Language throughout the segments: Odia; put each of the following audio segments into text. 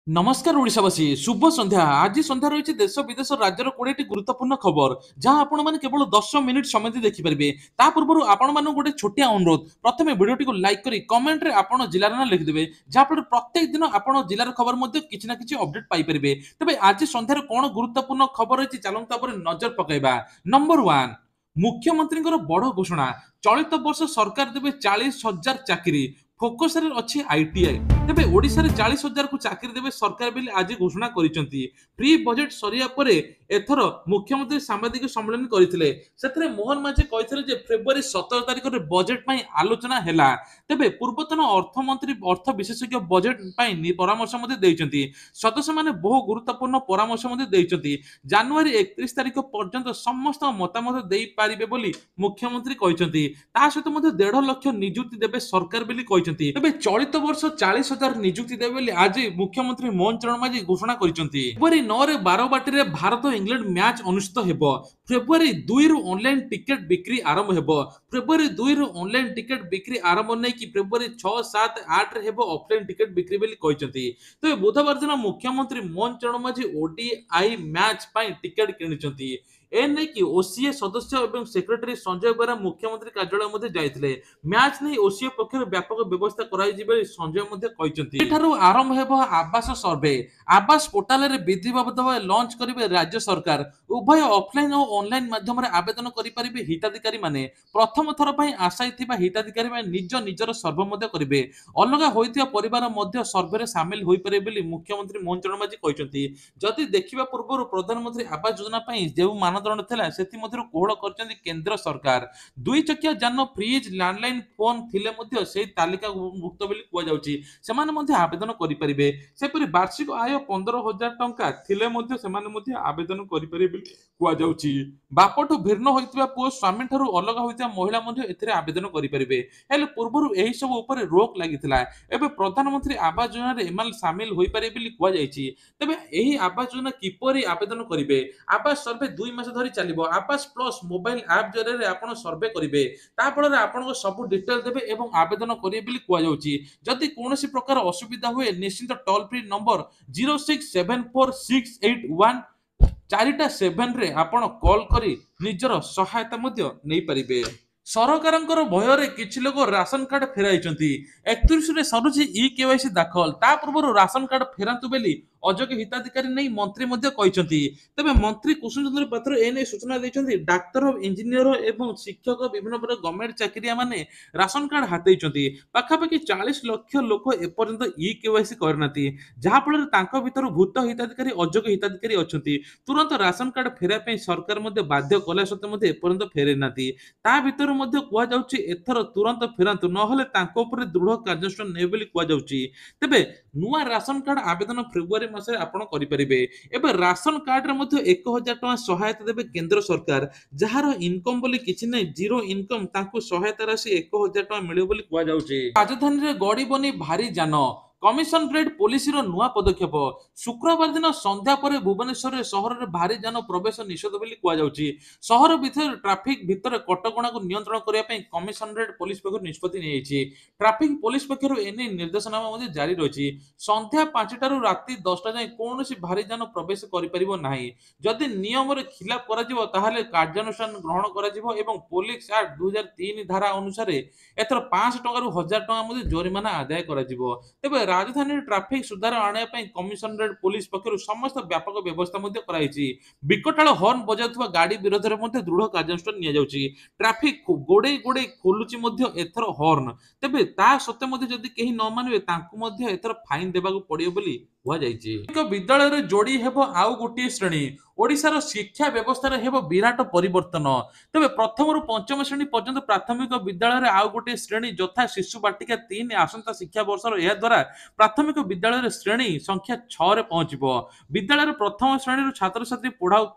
नमस्कार ओडिशावासी शुभ संध्या आज संध्या रही देश विदेश राज्यर 20 गुरुत्वपूर्ण खबर जहां आपण माने केवल 10 मिनिट समय देखिपारे ता पूर्व आपण मान गोटे छोटिया अनुरोध प्रथम वीडियोटी को लाइक करी कमेंट रे आपण जिलार ना लिखिदेवे जहाँफल प्रत्येक दिन आपण जिलार खबर मध्य किछि ना किछि अपडेट पाई परिबे। तबे आज संध्यार कोन गुरुत्वपूर्ण खबर रही चलंता पर नजर पकाइबा। नंबर 1 मुख्यमंत्री बड़ घोषणा चलित वर्ष सरकार देवे 40,000 चाकरी फोकस रे अछि आईटीआई। तेबे ओडिशा रे 40,000 को चाकरी देवे सरकार बिल आज घोषणा करिसंती। प्री बजेट सरिया परे एथर मुख्यमंत्री सांबादिक सम्मेलन करथिले सेतरे मोहन माझे कहिथिले जे फेब्रुआरी 17 तारिख रे बजेट पई आलोचना हैला। तेबे पूर्वतन अर्थमंत्री अर्थ विशेषज्ञ बजेट पई परामर्श मध्ये दैचंती। सदस्य माने बहु गुरुत्वपूर्ण परामर्श मध्ये दैचंती। जनवरी 31 तारिख पर्यंत समस्त मतामत देई पारिबे बोली मुख्यमंत्री कहिसंती। ता सहित मध्ये 1.5 लाख नियुक्ति देबे सरकार बोली कहिसंती। तबे चलित वर्ष 40,000 नियुक्ति देबे बोली आज मुख्यमंत्री मोहन चरण माझी घोषणा करिसंती। फेब्रुआरी 9 रे 12 बाटी रे भारत इंग्लैंड मैच अनुष्ठित हेबो। फेब्रुआरी 2 रु ऑनलाइन टिकट बिक्री आरंभ हेबो। फेब्रुआरी 2 रु ऑनलाइन टिकट बिक्री आरंभ नै कि फेब्रुआरी 6 7 8 रे हेबो ऑफलाइन टिकट बिक्री बोली कहिसंती। तबे बुधवार दिन मुख्यमंत्री मोहन चरण माझी ओडीआई मैच पई टिकट किनिसंती। एने कि ओसीए सदस्य एवं सेक्रेटरी संजय बेरा मुख्यमंत्री कार्यालय मध्ये जाइथिले। मैच नै ओसीए पक्षर व्यापक व्यवस्था कराई जिबे संजय मध्ये कहिसंती। एठारु आरंभ हेबो आवास सर्वे। आवास पोर्टाल रे विधि बाबद लॉन्च करिवे राज्य सरकार। उभय ऑफलाइन और ऑनलाइन माध्यम रे आवेदन करि परिबे हिताधिकारी माने। प्रथम थर पई आशायी थिबा हिताधिकारी माने निज निजर सर्वे मध्ये करिवे। अलगा होइतिया परिवार मध्ये सर्वे रे शामिल होई परिबे बोली मुख्यमंत्री मोहन चरण माझी कहिसंती। जदि देखिबा पूर्व प्रधानमंत्री आवास योजना पई जेउ मानदंड थिला सेति मध्यरु कोहळ करचंदी केंद्र सरकार। दुई चकिया जान फ्रिज लैंडलाइन फोन थिले मध्य सेही तालिका मुक्त बोली कुआ जाउची सेमाने मध्य आवेदन करि परिबे। सेपरि वार्षिक आय 15,000 टंका थिले मध्य सेमाने मध्य आवेदन करि परिबे बोली कुआ जाउची। बापटु भिन्न होइतिबा पुओ स्वामी ठारू अलग होइतिबा महिला मध्य एथिरे आवेदन करि परिबे। हेले पूर्वरु एही सब ऊपर रोक लागितिला। एबे प्रधानमंत्री आवास योजना रे एमाल शामिल होई परिबे बोली कुआ जायछि। तबे एही आवास योजना किपरि आवेदन करिवे। आवास सर्वे 2 मास धरि चलिबो। आवास प्लस मोबाइल ऐप जरिए आपण सर्वे करिवे ता फल रे आपण सब डिटेल देबे एवं आवेदन करिवे बोली कुआ जाउछि। जदि कोनोसी प्रकार असुविधा हुए निश्चित टोल फ्री नंबर 0674681 चारिटा 7 रे आपण कॉल करी निजर सहायता मध्य नै परिबे। सरकारंकर भୟରେ କିଛି ଲୋକ ରାସନ କାର୍ଡ ଫେରାଇଛନ୍ତି। 31 ରେ ସରୁଛି ଇ କେୱାଇସି ଦାଖଲ ତା ପୂର୍ବରୁ ରାସନ କାର୍ଡ ଫେରାନ୍ତୁ ବୋଲି ଅଯୋଗ୍ୟ ହିତାଧିକାରୀ ନେଇ ମନ୍ତ୍ରୀ ମଧ୍ୟ କହିଛନ୍ତି। ତେବେ ମନ୍ତ୍ରୀ କୁସୁମ ଚନ୍ଦ୍ର ପାତ୍ର ଏ ନେଇ ସୂଚନା ଦେଇଛନ୍ତି। ଡାକ୍ତର ଇଞ୍ଜିନିୟର ଏବଂ ଶିକ୍ଷକ ବିଭିନ୍ନ ପ୍ରକାର ଗଭର୍ଣ୍ଣମେଣ୍ଟ ଚାକିରିଆ ମାନେ ରାସନ କାର୍ଡ ହାତେଇଛନ୍ତି। ପାଖାପାଖି 40 ଲକ୍ଷ ଲୋକ ଏପର୍ଯ୍ୟନ୍ତ ଇ କେୱାଇସି କରିନାହାନ୍ତି ଯାହା ଫଳରେ ତାଙ୍କ ଭିତରୁ ଭୂତ ହିତାଧିକାରୀ ଅଯୋଗ୍ୟ ହିତାଧିକାରୀ ଅଛନ୍ତି। ତୁରନ୍ତ ରାସନ କାର୍ଡ ଫେରାଇବା ପାଇଁ ସରକାର ମଧ୍ୟ ବାଧ୍ୟ କଲା ସତ୍ତ୍ୱେ ମଧ୍ୟ ଏପର୍ଯ୍ୟନ୍ତ ଫେରାଇ ନାହାନ୍ତି। ତା ଭିତରୁ ମଧ୍ୟ କୁହାଯାଉଛି ଏଥର ତୁରନ୍ତ ଫେରାନ୍ତୁ ନହେଲେ ତାଙ୍କ ଉପରେ ଦୃଢ କାର୍ଯ୍ୟାନୁଷ୍ଠାନ ନେବେ ବୋଲି କୁହାଯାଉଛି। ତେବେ ନୂଆ ରାସନ କାର୍ଡ ଆବେଦନ ଫେବ୍ରୁଆରୀ ମାସରେ ଆପଣ କରିପାରିବେ। ଏବେ ରାସନ କାର୍ଡରେ ମଧ୍ୟ 1,000 ଟଙ୍କା ସହାୟତା ଦେବେ କେନ୍ଦ୍ର ସରକାର। ଯାହାର ଇନକମ୍ ବୋଲି କିଛି ନାହିଁ ଜିରୋ ଇନକମ୍ ତାଙ୍କୁ ସହାୟତା ରାଶି 1,000 ଟଙ୍କା ମିଳିବ ବୋଲି କୁହାଯାଉଛି। ରାଜଧାନୀରେ ଗଡ଼ିବନି ଭାରୀ ଯାନ କମିଶନରେଟ୍ ପୋଲିସର ନୂଆ ପଦକ୍ଷେପ। ଶୁକ୍ରବାର ଦିନ ସନ୍ଧ୍ୟା ପରେ ଭୁବନେଶ୍ୱର ସହରରେ ଭାରୀ ଯାନ ପ୍ରବେଶ ନିଷେଧ ବୋଲି କୁହାଯାଉଛି। ସହର ଭିତରେ ଟ୍ରାଫିକ ଭିତରେ କଟକଣାକୁ ନିୟନ୍ତ୍ରଣ କରିବା ପାଇଁ କମିଶନରେଟ୍ ପୋଲିସ ପକ୍ଷରୁ ନିଷ୍ପତ୍ତି ନିଆଯାଇଛି। ଟ୍ରାଫିକ ପୋଲିସ ପକ୍ଷରୁ ଏନେଇ ନିର୍ଦ୍ଦେଶନାମା ମଧ୍ୟ ଜାରି ରହିଛି। ସନ୍ଧ୍ୟା 5ଟାରୁ ରାତି 10ଟା ଯାଏଁ କୌଣସି ଭାରୀ ଯାନ ପ୍ରବେଶ କରିପାରିବ ନାହିଁ। ଯଦି ନିୟମରେ ଖିଲାପ କରାଯିବ ତାହେଲେ କାର୍ଯ୍ୟାନୁଷ୍ଠାନ ଗ୍ରହଣ କରାଯିବ ଏବଂ ପୋଲିସ ଆକ୍ଟ 2003 ଧାରା ଅନୁସାରେ ଏଥର 500 ଟଙ୍କାରୁ 1,000 ଟଙ୍କା ମଧ୍ୟ ଜୋରିମାନା ଆଦାୟ କରାଯିବ। ତେବେ ରାଜଧାନୀରେ ଟ୍ରାଫିକ ସୁଧାର ଆଣିବା ପାଇଁ କମିଶନରେଟ୍ ପୋଲିସ ପକ୍ଷରୁ ସମସ୍ତ ବ୍ୟାପକ ବ୍ୟବସ୍ଥା ମଧ୍ୟ କରାଯାଇଛି। ବିକଟାଳ ହର୍ନ ବଜାଉଥିବା ଗାଡି ବିରୋଧରେ ମଧ୍ୟ ଦୃଢ କାର୍ଯ୍ୟାନୁଷ୍ଠାନ ନିଆଯାଉଛି। ଟ୍ରାଫିକ ଗୋଡେଇ ଗୋଡେଇ ଖୋଲୁଛି ମଧ୍ୟ ଏଥର ହର୍ନ। ତେବେ ତା ସତ୍ତ୍ୱେ ମଧ୍ୟ ଯଦି କେହି ନ ମାନିବେ ତାଙ୍କୁ ମଧ୍ୟ ଏଥର ଫାଇନ ଦେବାକୁ ପଡିବ ବୋଲି କୁହାଯାଇଛି। ଏକ ବିଦ୍ୟାଳୟରେ ଯୋଡି ହେବ ଆଉ ଗୋଟିଏ ଶ୍ରେଣୀ। ଓଡ଼ିଶାର ଶିକ୍ଷା ବ୍ୟବସ୍ଥାରେ ହେବ ବିରାଟ ପରିବର୍ତ୍ତନ। ତେବେ ପ୍ରଥମରୁ ପଞ୍ଚମ ଶ୍ରେଣୀ ପର୍ଯ୍ୟନ୍ତ ପ୍ରାଥମିକ ବିଦ୍ୟାଳୟରେ ଆଉ ଗୋଟିଏ ଶ୍ରେଣୀ ଯଥା ଶିଶୁ ବାଟିକା 3 ଆସନ୍ତା ଶିକ୍ଷା ବର୍ଷର ଏହା ଦ୍ୱାରା ପ୍ରାଥମିକ ବିଦ୍ୟାଳୟରେ ଶ୍ରେଣୀ ସଂଖ୍ୟା 6 ରେ ପହଞ୍ଚିବ। ବିଦ୍ୟାଳୟର ପ୍ରଥମ ଶ୍ରେଣୀରୁ ଛାତ୍ରଛାତ୍ରୀ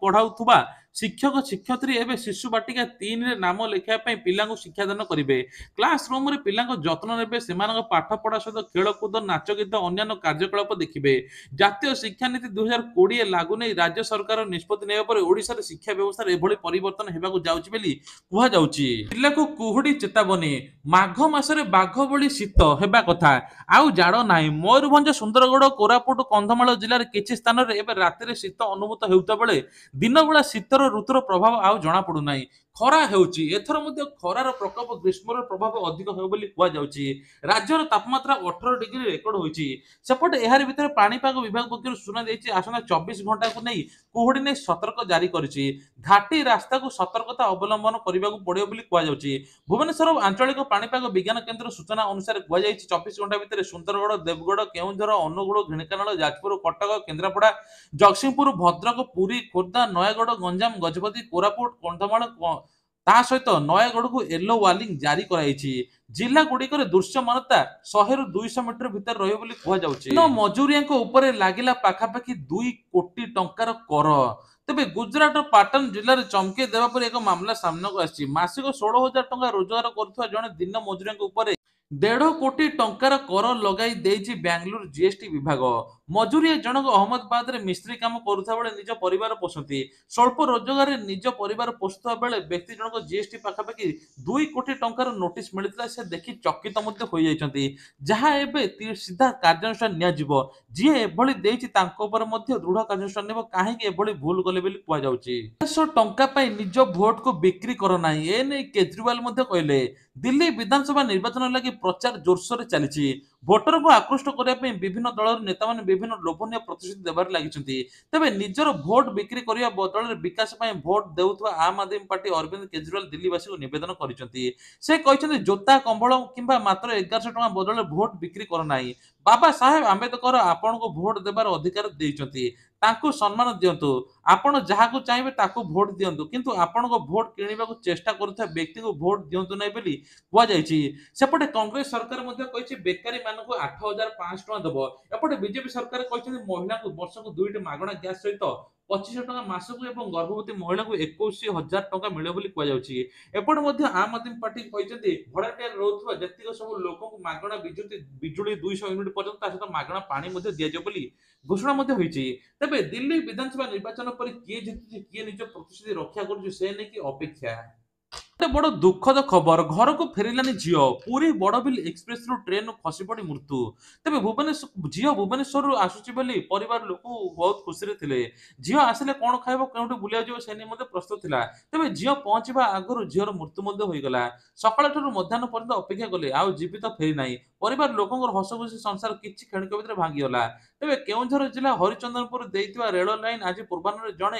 ପଢାଉଥିବା ଶିକ୍ଷକ ଶିକ୍ଷୟତ୍ରୀ ଏବେ ଶିଶୁ ବାଟିକା 3 ରେ ନାମ ଲେଖାଇବା ପାଇଁ ପିଲାଙ୍କୁ ଶିକ୍ଷାଦାନ କରିବେ। କ୍ଲାସ ରୁମରେ ପିଲାଙ୍କ ଯତ୍ନ ନେବେ ସେମାନଙ୍କ ପାଠ ପଢା ସହିତ ଖେଳକୁଦ ନାଚ ଗୀତ ଅନ୍ୟାନ୍ୟ କାର୍ଯ୍ୟକଳାପ ଦେଖିବେ। ଜାତୀୟ ଶିକ୍ଷାନୀତି 2020 ଲାଗୁ ନେଇ ରାଜ୍ୟ ସରକାର ନିଷ୍ପତ୍ତି ନେବା ପରେ ଓଡ଼ିଶାର ଶିକ୍ଷା ବ୍ୟବସ୍ଥାରେ ଏଭଳି ପରିବର୍ତ୍ତନ ହେବାକୁ ଯାଉଛି ବୋଲି କୁହାଯାଉଛି। ଜିଲ୍ଲାକୁ କୁହୁଡ଼ି ଚେତାବନୀ, ମାଘ ମାସରେ ବାଘ ଭଳି ଶୀତ ହେବା କଥା, ଆଉ ଜାଡ଼ ନାହିଁ। ମୟୂରଭଞ୍ଜ, ସୁନ୍ଦରଗଡ଼, କୋରାପୁଟ, କନ୍ଧମାଳ ଜିଲ୍ଲାରେ କିଛି ସ୍ଥାନରେ ଏବେ ରାତିରେ ଶୀତ ଅନୁଭୂତ ହେଉଥିବା ବେଳେ ଦିନବେଳା ଶୀତର ଋତୁର ପ୍ରଭାବ ଆଉ ଜଣାପଡ଼ୁନାହିଁ। ଖରା ହେଉଛି, ଏଥର ମଧ୍ୟ ଖରାର ପ୍ରକୋପ ଗ୍ରୀଷ୍ମର ପ୍ରଭାବ ଅଧିକ ହେବ ବୋଲି କୁହାଯାଉଛି। ରାଜ୍ୟର ତାପମାତ୍ରା 18 ଡିଗ୍ରୀ ରେକର୍ଡ ହୋଇଛି। ସେପଟେ ଏହାରି ଭିତରେ ପାଣିପାଗ ବିଭାଗ ପକ୍ଷରୁ ସୂଚନା ଦେଇଛି ଆସନ୍ତା 24 ଘଣ୍ଟାକୁ ନେଇ କୁହୁଡ଼ି ନେଇ ସତର୍କ ଜାରି କରିଛି। ଘାଟି ରାସ୍ତାକୁ ସତର୍କତା ଅବଲମ୍ବନ କରିବାକୁ ପଡ଼ିବ ବୋଲି କୁହାଯାଉଛି। ଭୁବନେଶ୍ୱର ଆଞ୍ଚଳିକ ପାଣିପାଗ ବିଜ୍ଞାନ କେନ୍ଦ୍ର ସୂଚନା ଅନୁସାରେ କୁହାଯାଇଛି 24 ଘଣ୍ଟା ଭିତରେ ସୁନ୍ଦରଗଡ଼, ଦେବଗଡ଼, କେଉଁଝର, ଅନୁଗୁଳ, ଢେଙ୍କାନାଳ, ଯାଜପୁର, କଟକ, କେନ୍ଦ୍ରାପଡ଼ା, ଜଗତସିଂହପୁର, ଭଦ୍ରକ, ପୁରୀ, ଖୋର୍ଦ୍ଧା, ନୟାଗଡ଼, ଗଞ୍ଜାମ, ଗଜପତି, କୋରାପୁଟ, କନ୍ଧମାଳ ତା ସହିତ ନୟାଗଡ଼କୁ ୟେଲୋ ୱାର୍ଣ୍ଣିଂ ଜାରି କରାଯାଇଛି। ଜିଲ୍ଲା ଗୁଡ଼ିକରେ ଦୃଶ୍ୟମାନତା 100ରୁ 200 ମିଟର ଭିତରେ ରହିବ ବୋଲି କୁହାଯାଉଛି। ଦିନ ମଜୁରିଆଙ୍କ ଉପରେ ଲାଗିଲା ପାଖାପାଖି 2 କୋଟି ଟଙ୍କାର କର। ତେବେ ଗୁଜରାଟର ପାଟନ ଜିଲ୍ଲାରେ ଚମକେଇ ଦେବା ପରେ ଏକ ମାମଲା ସାମ୍ନାକୁ ଆସିଛି। ମାସିକ 16,000 ଟଙ୍କା ରୋଜଗାର କରୁଥିବା ଜଣେ ଦିନ ମଜୁରିଆଙ୍କ ଉପରେ 1.5 କୋଟି ଟଙ୍କାର କର ଲଗାଇ ଦେଇଛି ବାଙ୍ଗାଲୋର ଜିଏସ୍ଟି ବିଭାଗ। ମଜୁରିଆ ଜଣକ ଅହମ୍ମଦାବାଦରେ ମିସ୍ତ୍ରୀ କାମ କରୁଥିବା ବେଳେ ନିଜ ପରିବାର ପୋଷନ୍ତି। ସ୍ୱଳ୍ପ ରୋଜଗାରରେ ନିଜ ପରିବାର ପୋଷୁଥିବା ବେଳେ ବ୍ୟକ୍ତି ଜଣକ ଜିଏସ୍ଟି ପାଖାପାଖି 2 କୋଟି ଟଙ୍କାର ନୋଟିସ୍ ମିଳିଥିଲା। ସେ ଦେଖି ଚକିତ ମଧ୍ୟ ହୋଇଯାଇଛନ୍ତି, ଯାହା ଏବେ ସିଧା କାର୍ଯ୍ୟାନୁଷ୍ଠାନ ନିଆଯିବ। ଯିଏ ଏଭଳି ଦେଇଛି ତାଙ୍କ ଉପରେ ମଧ୍ୟ ଦୃଢ କାର୍ଯ୍ୟାନୁଷ୍ଠାନ ନେବ। କାହିଁକି ଏଭଳି ଭୁଲ କଲେ ବୋଲି କୁହାଯାଉଛି। 500 ଟଙ୍କା ପାଇଁ ନିଜ ଭୋଟକୁ ବିକ୍ରି କର ନାହିଁ, ଏନେଇ କେଜରିୱାଲ ମଧ୍ୟ କହିଲେ। ଦିଲ୍ଲୀ ବିଧାନସଭା ନିର୍ବାଚନ ଲାଗି ପ୍ରଚାର ଜୋରସୋରରେ ଚାଲିଛି। ଭୋଟରଙ୍କୁ ଆକୃଷ୍ଟ କରିବା ପାଇଁ ବିଭିନ୍ନ ଦଳର ନେତାମାନେ ବିଭିନ୍ନ ଲୋଭନୀୟ ପ୍ରତିଶ୍ରୁତି ଦେବାରେ ଲାଗିଛନ୍ତି। ତେବେ ନିଜର ଭୋଟ ବିକ୍ରି କରିବା ବଦଳରେ ବିକାଶ ପାଇଁ ଭୋଟ ଦେଉଥିବା ଆମ୍ ଆଦମୀ ପାର୍ଟି ଅରବିନ୍ଦ କେଜରିୱାଲ ଦିଲ୍ଲୀବାସୀଙ୍କୁ ନିବେଦନ କରିଛନ୍ତି। ସେ କହିଛନ୍ତି ଜୋତା, କମ୍ବଳ କିମ୍ବା ମାତ୍ର 1100 ଟଙ୍କା ବଦଳରେ ଭୋଟ ବିକ୍ରି କର ନାହିଁ। ବାବା ସାହେବ ଆମ୍ବେଦକର ଆପଣଙ୍କୁ ଭୋଟ ଦେବାର ଅଧିକାର ଦେଇଛନ୍ତି, ତାଙ୍କୁ ସମ୍ମାନ ଦିଅନ୍ତୁ। ଆପଣ ଯାହାକୁ ଚାହିଁବେ ତାକୁ ଭୋଟ ଦିଅନ୍ତୁ, କିନ୍ତୁ ଆପଣଙ୍କ ଭୋଟ କିଣିବାକୁ ଚେଷ୍ଟା କରୁଥିବା ବ୍ୟକ୍ତିଙ୍କୁ ଭୋଟ ଦିଅନ୍ତୁ ନାହିଁ ବୋଲି କୁହାଯାଇଛି। ସେପଟେ କଂଗ୍ରେସ ସରକାର ମଧ୍ୟ କହିଛି ବେକାରୀ ମାନଙ୍କୁ 8,500 ଟଙ୍କା ଦେବ। ଏପଟେ ବିଜେପି ସରକାର କହିଛନ୍ତି ମହିଳାଙ୍କୁ ବର୍ଷକୁ 2ଟି ମାଗଣା ଗ୍ୟାସ ସହିତ 2500 ଟଙ୍କା ମାସକୁ ଏବଂ ଗର୍ଭବତୀ ମହିଳାଙ୍କୁ 21,000 ଟଙ୍କା ମିଳିବ ବୋଲି କୁହାଯାଉଛି। ଏପଟେ ମଧ୍ୟ ଆମ୍ ଆଦମୀ ପାର୍ଟି କହିଛନ୍ତି ଭଡାଟିଆରେ ରହୁଥିବା ଯେତିକ ସବୁ ଲୋକଙ୍କୁ ମାଗଣା ବିଜୁଳି 200 ୟୁନିଟ୍ ପର୍ଯ୍ୟନ୍ତ, ତା ସହିତ ମାଗଣା ପାଣି ମଧ୍ୟ ଦିଆଯିବ ବୋଲି ଘୋଷଣା ମଧ୍ୟ ହୋଇଛି। ତେବେ ଦିଲ୍ଲୀ ବିଧାନସଭା ନିର୍ବାଚନ ପରେ କିଏ ଜିତୁଛି, କିଏ ନିଜ ପ୍ରତିଶ୍ରୁତି ରକ୍ଷା କରୁଛି, ସେ ନେଇକି ଅପେକ୍ଷା। ଗୋଟେ ବଡ ଦୁଃଖଦ ଖବର, ଘରକୁ ଫେରିଲାନି ଝିଅ। ପୁରୀ ବଡବିଲ ଏକ୍ସପ୍ରେସରୁ ଟ୍ରେନରୁ ଖସି ପଡି ମୃତ୍ୟୁ। ତେବେ ଝିଅ ଭୁବନେଶ୍ୱରରୁ ଆସୁଛି ବୋଲି ପରିବାର ଲୋକ ବହୁତ ଖୁସିରେ ଥିଲେ। ଝିଅ ଆସିଲେ କଣ ଖାଇବ, କେଉଁଠି ବୁଲିବାକୁ ଯିବ, ସେ ନେଇ ମଧ୍ୟ ପ୍ରସ୍ତୁତ ଥିଲା। ତେବେ ଝିଅ ପହଞ୍ଚିବା ଆଗରୁ ଝିଅର ମୃତ୍ୟୁ ମଧ୍ୟ ହୋଇଗଲା। ସକାଳଠାରୁ ମଧ୍ୟାହ୍ନ ପର୍ଯ୍ୟନ୍ତ ଅପେକ୍ଷା କଲେ, ଆଉ ଜୀବିତ ଫେରି ନାହିଁ। ପରିବାର ଲୋକଙ୍କର ହସଖୁସି ସଂସାର କିଛି କ୍ଷଣିକ ଭିତରେ ଭାଙ୍ଗିଗଲା। ତେବେ କେଉଁଝର ଜିଲ୍ଲା ହରିଚନ୍ଦନପୁର ଦେଇଥିବା ରେଳ ଲାଇନ ଆଜି ପୂର୍ବାହ୍ନରେ ଜଣେ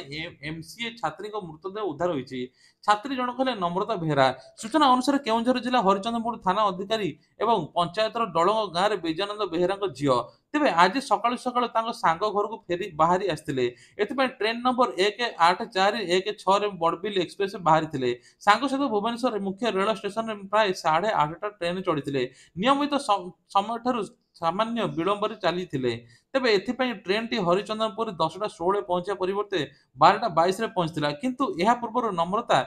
ଏମସିଏ ଛାତ୍ରୀଙ୍କ ମୃତଦେହ ଉଦ୍ଧାର ହୋଇଛି। ଛାତ୍ରୀ ଜଣକ ହେଲେ ନମ୍ରତା ବେହେରା। ସୂଚନା ଅନୁସାରେ କେଉଁଝର ଜିଲ୍ଲା ହରିଚନ୍ଦନପୁର ଥାନା ଅଧିକାରୀ ଏବଂ ପଞ୍ଚାୟତର ଡଳଙ୍ଗ ଗାଁରେ ବିଜୟାନନ୍ଦ ବେହେରାଙ୍କ ଝିଅ। ତେବେ ଆଜି ସକାଳୁ ସକାଳୁ ତାଙ୍କ ସାଙ୍ଗ ଘରକୁ ବାହାରି ଆସିଥିଲେ। ଏଥିପାଇଁ ଟ୍ରେନ ନମ୍ବର 18416ରେ ବଡବିଲ ଏକ୍ସପ୍ରେସ ବାହାରିଥିଲେ। ସାଙ୍ଗ ସହିତ ଭୁବନେଶ୍ୱର ମୁଖ୍ୟ ରେଳ ଷ୍ଟେସନରେ ପ୍ରାୟ 8:30ଟା ଟ୍ରେନ ଚଢିଥିଲେ। ନିୟମିତ ସମୟଠାରୁ ସାମାନ୍ୟ ବିଳମ୍ବରେ ଚାଲିଥିଲେ। ତେବେ ଏଥିପାଇଁ ଟ୍ରେନଟି ହରିଚନ୍ଦନପୁର 10:16 ପହଞ୍ଚିବା ପରିବର୍ତ୍ତେ 12:22ରେ ପହଞ୍ଚିଥିଲା। କିନ୍ତୁ ଏହା ପୂର୍ବରୁ ନମ୍ରତା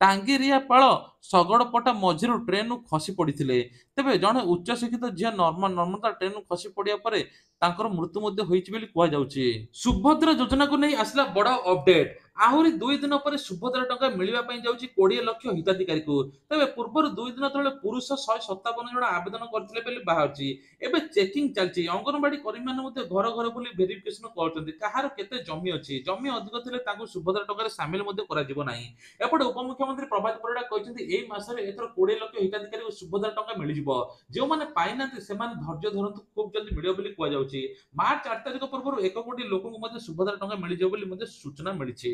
ଟାଙ୍ଗିରିଆପାଳ ଶଗଡପଟା ମଝିରୁ ଟ୍ରେନରୁ ଖସି ପଡିଥିଲେ। ତେବେ ଜଣେ ଉଚ୍ଚଶିକ୍ଷିତ ଝିଅ ନର୍ମଦା ଟ୍ରେନରୁ ଖସି ପଡିବା ପରେ ତାଙ୍କର ମୃତ୍ୟୁ ମଧ୍ୟ ହୋଇଛି ବୋଲି କୁହାଯାଉଛି। ସୁଭଦ୍ରା ଯୋଜନାକୁ ନେଇ ଆସିଲା ବଡ ଅପଡେଟ। ଆହୁରି 2 ଦିନ ପରେ ସୁଭଦ୍ରା ଟଙ୍କା ମିଳିବା ପାଇଁ ଯାଉଛି 20 ଲକ୍ଷ ହିତାଧିକାରୀଙ୍କୁ। ତେବେ ପୂର୍ବରୁ 2 ଦିନ ତଳେ ପୁରୁଷ 157 ଜଣ ଆବେଦନ କରିଥିଲେ ବୋଲି ବାହାରିଛି। ଏବେ ଚେକିଂ ଚାଲିଛି। ଅଙ୍ଗନବାଡି କର୍ମୀମାନେ ମଧ୍ୟ ଘର ଘର ବୁଲି ଭେରିଫିକେସନ କରୁଛନ୍ତି କାହାର କେତେ ଜମି ଅଛି। ଜମି ଅଧିକ ଥିଲେ ତାଙ୍କୁ ସୁଭଦ୍ରା ଟଙ୍କାରେ ସାମିଲ ମଧ୍ୟ କରାଯିବ ନାହିଁ। ଏପଟେ ଉପମୁଖ୍ୟମନ୍ତ୍ରୀ ପ୍ରଭାତ ପରିଡା କହିଛନ୍ତି ଏହି ମାସରେ ଏଥର 20 ଲକ୍ଷ ହିତାଧିକାରୀଙ୍କୁ ସୁଭଦ୍ରା ଟଙ୍କା ମିଳିଯିବ। ଯେଉଁମାନେ ପାଇନାହାନ୍ତି ସେମାନେ ଧୈର୍ଯ୍ୟ ଧରନ୍ତୁ, ଖୁବ୍ ଜଲ୍ଦି ମିଳିବ ବୋଲି କୁହାଯାଉଛି। ମାର୍ଚ୍ଚ 8 ତାରିଖ ପୂର୍ବରୁ 1 କୋଟି ଲୋକଙ୍କୁ ମଧ୍ୟ ସୁଭଦ୍ରା ଟଙ୍କା ମିଳିଯିବ ବୋଲି ମଧ୍ୟ ସୂଚନା ମିଳିଛି।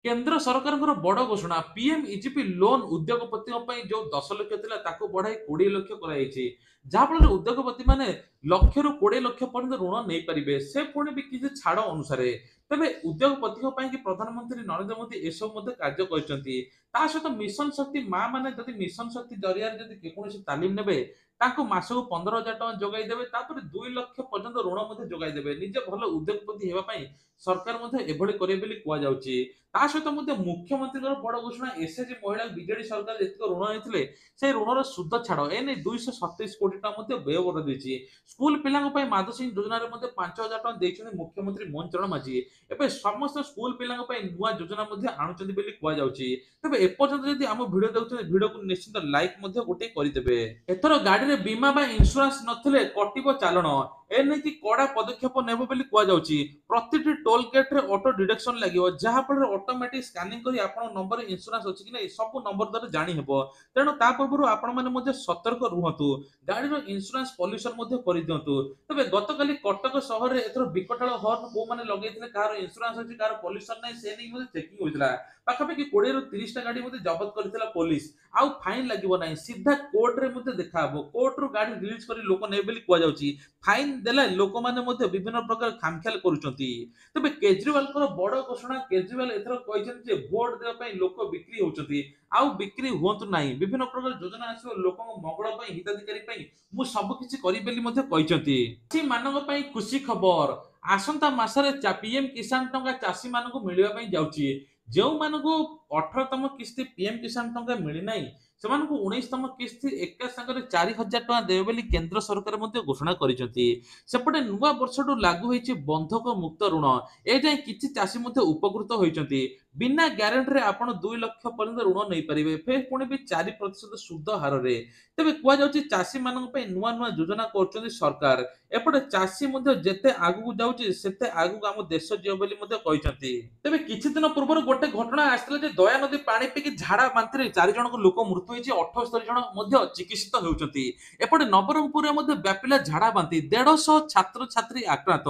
କେନ୍ଦ୍ର ସରକାରଙ୍କର ବଡ ଘୋଷଣା, ପିଏମ ଇଜିପି ଲୋନ ଉଦ୍ୟୋଗପତିଙ୍କ ପାଇଁ ଯୋଉ 10 ଲକ୍ଷ ଥିଲା ତାକୁ ବଢାଇ 20 ଲକ୍ଷ କରାଯାଇଛି। ଯାହାଫଳରେ ଉଦ୍ୟୋଗପତି ମାନେ ଲକ୍ଷରୁ 20 ଲକ୍ଷ ପର୍ଯ୍ୟନ୍ତ ଋଣ ନେଇପାରିବେ, ସେ ପୁଣି ବି କିଛି ଛାଡ ଅନୁସାରେ। ତେବେ ଉଦ୍ୟୋଗପତିଙ୍କ ପାଇଁ କି ପ୍ରଧାନମନ୍ତ୍ରୀ ନରେନ୍ଦ୍ର ମୋଦୀ ଏସବୁ ମଧ୍ୟ କାର୍ଯ୍ୟ କରିଛନ୍ତି। ତା ସହିତ ମିଶନ ଶକ୍ତି ମା ମାନେ ଯଦି ମିଶନ ଶକ୍ତି ଜରିଆରେ ଯଦି କୌଣସି ତାଲିମ ନେବେ, ତାଙ୍କୁ ମାସକୁ 15,000 ଟଙ୍କା ଯୋଗାଇ ଦେବେ, ତାପରେ 2 ଲକ୍ଷ ପର୍ଯ୍ୟନ୍ତ ଋଣ ମଧ୍ୟ ଯୋଗାଇ ଦେବେ। ନିଜେ ଭଲ ଉଦ୍ୟୋଗପତି ହେବା ପାଇଁ ସରକାର ମଧ୍ୟ ଏଭଳି କରିବେ ବୋଲି କୁହାଯାଉଛି। ତା ସହିତ ମଧ୍ୟ ମୁଖ୍ୟମନ୍ତ୍ରୀଙ୍କର ବଡ ଘୋଷଣା, ଏସଏଚଜି ମହିଳା ବିଜେଡି ସରକାର ଯେତିକ ଋଣ ନେଇଥିଲେ ସେ ଋଣର ସୁଧ ଛାଡ଼ ଏନେଇ 227 କୋଟି ଟଙ୍କା ମଧ୍ୟ ବ୍ୟୟ କରାଯାଇଛି। ସ୍କୁଲ ପିଲାଙ୍କ ପାଇଁ ମାଧୁସିଂ ଯୋଜନାରେ ମଧ୍ୟ 5,000 ଟଙ୍କା ଦେଇଛନ୍ତି ମୁଖ୍ୟମନ୍ତ୍ରୀ ମୋହନ ଚରଣ ମାଝୀ। ଏବେ ସମସ୍ତ ସ୍କୁଲ ପିଲାଙ୍କ ପାଇଁ ନୂଆ ଯୋଜନା ମଧ୍ୟ ଆଣୁଛନ୍ତି ବୋଲି କୁହାଯାଉଛି। ତେବେ ଏପର୍ଯ୍ୟନ୍ତ ଯଦି ଆମ ଭିଡିଓ ଦେଖୁଛନ୍ତି, ଭିଡିଓକୁ ନିଶ୍ଚିତ ଲାଇକ୍ ମଧ୍ୟ ଗୋଟେ କରିଦେବେ। ଏଥର ଗାଡିରେ ବୀମା ବା ଇନ୍ସୁରାନ୍ସ ନଥିଲେ କଟିବ ଚାଲାଣ, ଏନେଇକି କଡା ପଦକ୍ଷେପ ନେବ ବୋଲି କୁହାଯାଉଛି। ପ୍ରତିଟି ଟୋଲ ଗେଟରେ ଅଟୋ ଡିଡକ୍ସନ ଲାଗିବ, ଯାହା ଫଳରେ ଅଟୋମେଟିକ ସ୍କାନିଂ କରି ଆପଣଙ୍କ ନମ୍ବରରେ ଇନ୍ସୁରାନ୍ସ ଅଛି କି ନାହିଁ ସବୁ ନମ୍ବର ଦ୍ୱାରା ଜାଣି ହେବ। ତେଣୁ ତା ପୂର୍ବରୁ ଆପଣମାନେ ମଧ୍ୟ ସତର୍କ ରୁହନ୍ତୁ, ଗାଡିର ଇନ୍ସୁରାନ୍ସ ପଲ୍ୟୁସନ ମଧ୍ୟ କରିଦିଅନ୍ତୁ। ତେବେ ଗତକାଲି କଟକ ସହରରେ ଏଥର ବିକଟାଳ ହର୍ନ କୋଉମାନେ ଲଗେଇଥିଲେ, କାହାର ଇନ୍ସୁରାନ୍ସ ଅଛି କାହାର ପଲ୍ୟୁସନ ନାହିଁ ସେ ନେଇ ମଧ୍ୟ ଚେକିଂ ହୋଇଥିଲା। ପାଖାପାଖି 20 ରୁ 30 ଟା ଗାଡି ମଧ୍ୟ ଜବତ କରିଥିଲା ପୋଲିସ। ଆଉ ଫାଇନ ଲାଗିବ ନାହିଁ, ସିଧା କୋର୍ଟରେ ମଧ୍ୟ ଦେଖାହବ। କୋର୍ଟରୁ ଗାଡି ରିଲିଜ କରି ଲୋକ ନେବେ ବୋଲି କୁହାଯାଉଛି। ଫାଇନ ଦେଲେ ଲୋକମାନେ ମଧ୍ୟ ବିଭିନ୍ନ ପ୍ରକାର ଖାମଖିଆଲ କରୁଛନ୍ତି। ତେବେ କେଜରିୱାଲଙ୍କର ବଡ ଘୋଷଣା, କେଜରିୱାଲ ଏଥର କହିଛନ୍ତି ଯେ ଭୋଟ ଦେବା ପାଇଁ ଲୋକ ବିକ୍ରି ହଉଛନ୍ତି, ଆଉ ବିକ୍ରି ହୁଅନ୍ତୁ ନାହିଁ। ବିଭିନ୍ନ ପ୍ରକାର ଯୋଜନା ଆସିବ ଲୋକଙ୍କ ମଙ୍ଗଳ ପାଇଁ, ହିତାଧିକାରୀ ପାଇଁ ମୁଁ ସବୁ କିଛି କରିବି ବୋଲି ମଧ୍ୟ କହିଛନ୍ତି। ଚାଷୀ ମାନଙ୍କ ପାଇଁ ଖୁସି ଖବର, ଆସନ୍ତା ମାସରେ ପିଏମ କିଷାନ ଟଙ୍କା ଚାଷୀ ମାନଙ୍କୁ ମିଳିବା ପାଇଁ ଯାଉଛି। ଯେଉଁମାନଙ୍କୁ 18ତମ କିସ୍ତି ପିଏମ କିଷାନ ଟଙ୍କା ମିଳିନାହିଁ ସେମାନଙ୍କୁ 19ତମ କିସ୍ତି ଏକା ସାଙ୍ଗରେ 4,000 ଟଙ୍କା ଦେବେ ବୋଲି କେନ୍ଦ୍ର ସରକାର ମଧ୍ୟ ଘୋଷଣା କରିଛନ୍ତି। ସେପଟେ ନୂଆ ବର୍ଷଠୁ ଲାଗୁ ହୋଇଛି ବନ୍ଧକ ମୁକ୍ତ ଋଣ। ଏଯାଏଁ କିଛି ଚାଷୀ ମଧ୍ୟ ଉପକୃତ ହୋଇଛନ୍ତି। ବିନା ଗ୍ୟାରେଣ୍ଟିରେ ଆପଣ 2 ଲକ୍ଷ ପର୍ଯ୍ୟନ୍ତ ଋଣ ନେଇପାରିବେ, ଫେର ପୁଣି ବି 4% ସୁଧ ହାରରେ। ତେବେ କୁହାଯାଉଛି ଚାଷୀ ମାନଙ୍କ ପାଇଁ ନୂଆ ନୂଆ ଯୋଜନା କରୁଛନ୍ତି ସରକାର। ଏପଟେ ଚାଷୀ ମଧ୍ୟ ଯେତେ ଆଗକୁ ଯାଉଛି ସେତେ ଆଗକୁ ଆମ ଦେଶ ଯିବ ବୋଲି ମଧ୍ୟ କହିଛନ୍ତି। ତେବେ କିଛି ଦିନ ପୂର୍ବରୁ ଗୋଟେ ଘଟଣା ଆସିଥିଲା ଯେ ଦୟା ନଦୀ ପାଣି ପିଇକି ଝାଡା ବାନ୍ତିରେ 4 ଜଣଙ୍କ ଲୋକ ମୃତ୍ୟୁ ହୋଇଛି, 78 ଜଣ ମଧ୍ୟ ଚିକିତ୍ସିତ ହେଉଛନ୍ତି। ଏପଟେ ନବରଙ୍ଗପୁରରେ ମଧ୍ୟ ବ୍ୟାପିଲା ଝାଡା ବାନ୍ତି, 150 ଛାତ୍ରଛାତ୍ରୀ ଆକ୍ରାନ୍ତ।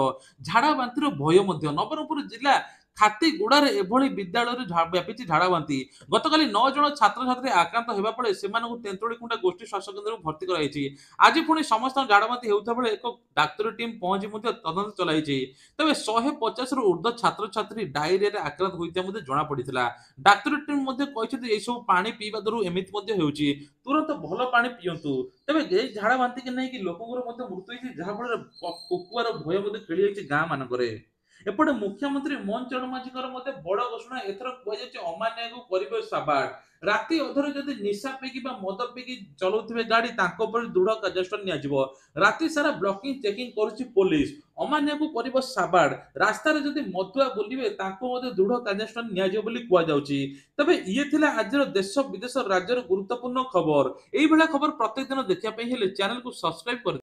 ଝାଡା ବାନ୍ତିର ଭୟ ମଧ୍ୟ ନବରଙ୍ଗପୁର ଜିଲ୍ଲା ଖାତିଗୁଡାରେ ଏଭଳି ବିଦ୍ୟାଳୟରେ ବ୍ୟାପିଛି ଝାଡା ବାନ୍ତି। ଗତକାଲି 9 ଜଣ ଛାତ୍ରଛାତ୍ରୀ ଆକ୍ରାନ୍ତ ହେବା ଫଳରେ ସେମାନଙ୍କୁ ତେନ୍ତୁଳିଖୁଣ୍ଟା ଗୋଷ୍ଠୀ ସ୍ୱାସ୍ଥ୍ୟ କେନ୍ଦ୍ରକୁ ଭର୍ତ୍ତି କରାଯାଇଛି। ଆଜି ପୁଣି ସମସ୍ତଙ୍କ ଝାଡା ବାନ୍ତି ହେଉଥିବା ବେଳେ ଏକ ଡାକ୍ତରୀ ଟିମ୍ ପହଞ୍ଚି ମଧ୍ୟ ତଦନ୍ତ ଚଳାଇଛି। ତେବେ 150 ରୁ ଉର୍ଦ୍ଧ୍ୱ ଛାତ୍ରଛାତ୍ରୀ ଡାଇରିଆରେ ଆକ୍ରାନ୍ତ ହୋଇଥିବା ମଧ୍ୟ ଜଣାପଡିଥିଲା। ଡାକ୍ତରୀ ଟିମ୍ ମଧ୍ୟ କହିଛନ୍ତି ଏସବୁ ପାଣି ପିଇବା ଦ୍ୱାରା ଏମିତି ମଧ୍ୟ ହେଉଛି, ତୁରନ୍ତ ଭଲ ପାଣି ପିଅନ୍ତୁ। ତେବେ ଏଇ ଝାଡା ବାନ୍ତିକି ନେଇକି ଲୋକଙ୍କର ମଧ୍ୟ ମୃତ୍ୟୁ ହୋଇଛି, ଯାହା ଫଳରେ କୁକୁଆର ଭୟ ମଧ୍ୟ ଖେଳି ଯାଇଛି ଗାଁ ମାନଙ୍କରେ। ଏପଟେ ମୁଖ୍ୟମନ୍ତ୍ରୀ ମୋହନ ଚରଣ ମାଝୀଙ୍କର ମଧ୍ୟ ବଡ ଘୋଷଣା, ଏଥର କୁହାଯାଇଛି ଅମାନ୍ୟକୁ କରିବେ ସାବାଡ। ରାତି ଅଧରେ ଯଦି ନିଶା ପିଇକି ବା ମଦ ପିଇକି ଚଲାଉଥିବେ ଗାଡି ତାଙ୍କ ଉପରେ ଦୃଢ କାର୍ଯ୍ୟାନୁଷ୍ଠାନ ନିଆଯିବ। ରାତି ସାରା ବ୍ଲକିଂ ଚେକିଂ କରୁଛି ପୋଲିସ, ଅମାନ୍ୟକୁ କରିବ ସାବାଡ। ରାସ୍ତାରେ ଯଦି ମଦୁଆ ବୁଲିବେ ତାଙ୍କୁ ମଧ୍ୟ ଦୃଢ କାର୍ଯ୍ୟାନୁଷ୍ଠାନ ନିଆଯିବ ବୋଲି କୁହାଯାଉଛି। ତେବେ ଇଏ ଥିଲା ଆଜିର ଦେଶ ବିଦେଶ ରାଜ୍ୟର ଗୁରୁତ୍ୱପୂର୍ଣ୍ଣ ଖବର। ଏଇଭଳିଆ ଖବର ପ୍ରତ୍ୟେକ ଦିନ ଦେଖିବା ପାଇଁ ହେଲେ ଚ୍ୟାନେଲକୁ ସବସ୍କ୍ରାଇବ କରି